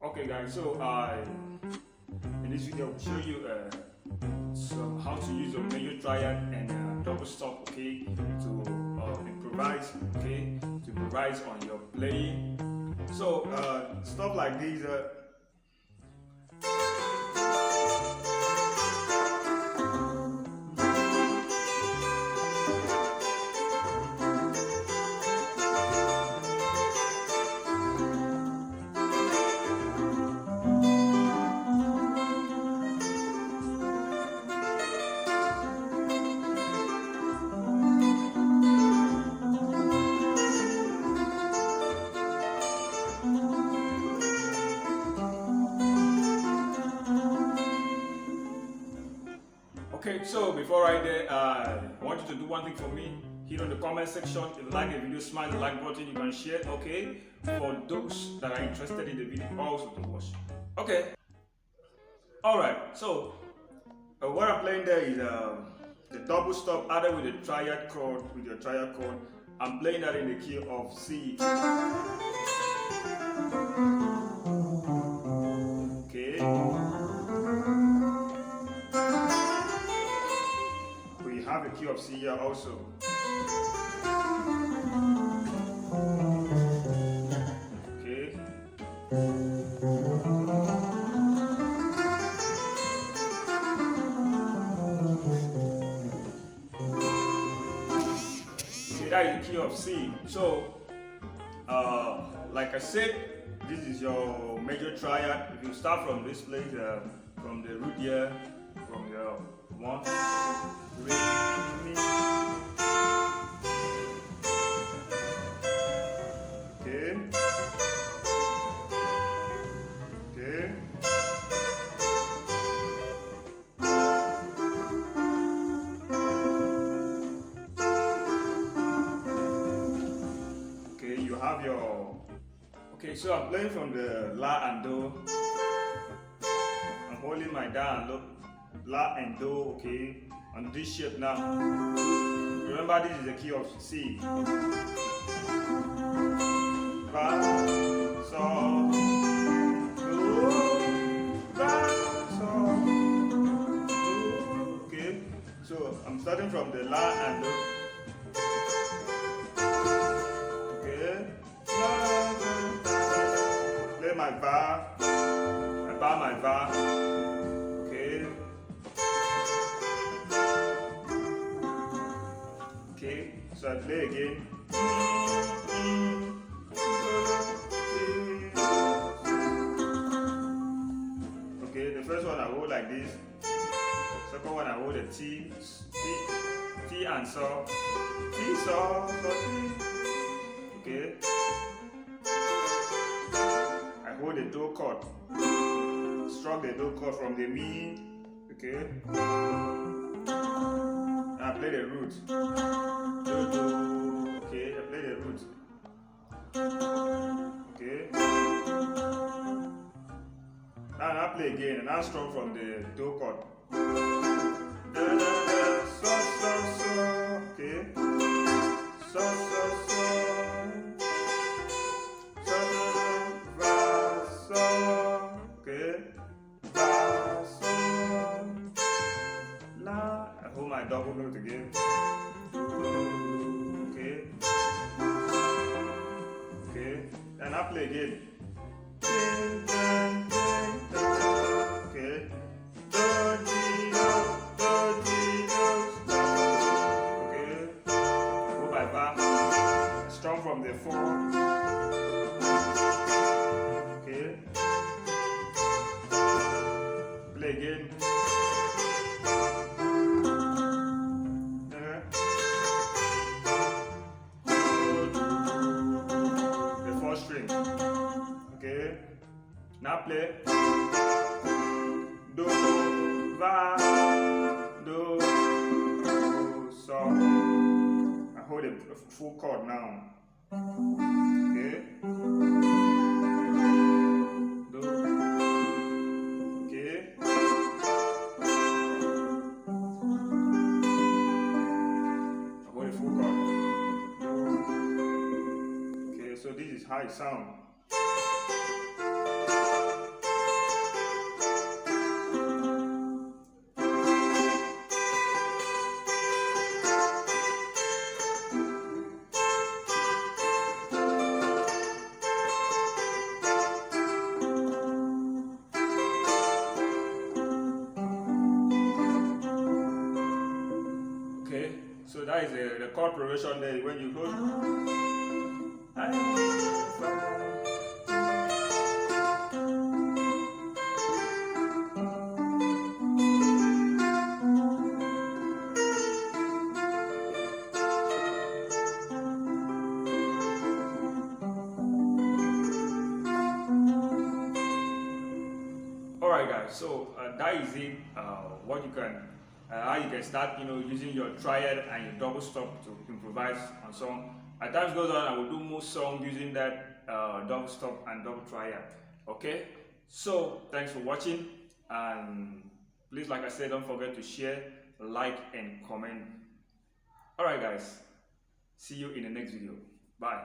Okay guys, so in this video I will show you how to use your major triad and double stop, okay, to improvise, okay, to improvise on your playing. So stuff like these okay, so before I do, I want you to do one thing for me. Hit on the comment section. If you like the video, smash the like button. You can share, okay? For those that are interested in the video, also to watch. Okay. Alright, so what I'm playing there is the double stop added with the triad chord, with your triad chord. I'm playing that in the key of C. Okay. We have a key of C here also. Okay. That is the key of C. So, like I said, this is your major triad. If you start from this place, from the root here, from your 1, 3, mi. Okay. Okay. You have your, okay, so I'm playing from the La and Do. I'm holding my Da and La and Do, okay, on this shape now. Remember, this is the key of C. Fa, Sol, Do, Fa, Sol, Do. Okay, so I'm starting from the La and Do. Play my bar, my bar, okay. Okay, so I play again. Okay, the first one I hold like this. Second one I hold a T and Sol. T, Sol, T. Okay. I hold the Do chord. Struck the Do chord from the Mi. Okay. And I play the root. Do, do. Okay, I play the root. Okay. Now I play again and I struck from the Do chord. Da, da, da, so, so, so. Okay. So, so, so. My double note again. Okay. Okay. And I play again. Okay. Okay. Go by bar. Strum from the 4. Okay. Play again. Okay, now play Do, Va, Do, So. I hold a full chord now. Okay, Do. Okay, I hold a full chord. Okay, so this is how it sounds. that is the chord progression there when you hold. Alright guys, so that is it. What you can, how you can start, using your triad and your double stop to improvise on song. As time goes on, I will do more songs using that double stop and double triad. Okay, so thanks for watching, and please, like I said, don't forget to share, like, and comment. Alright guys, see you in the next video. Bye.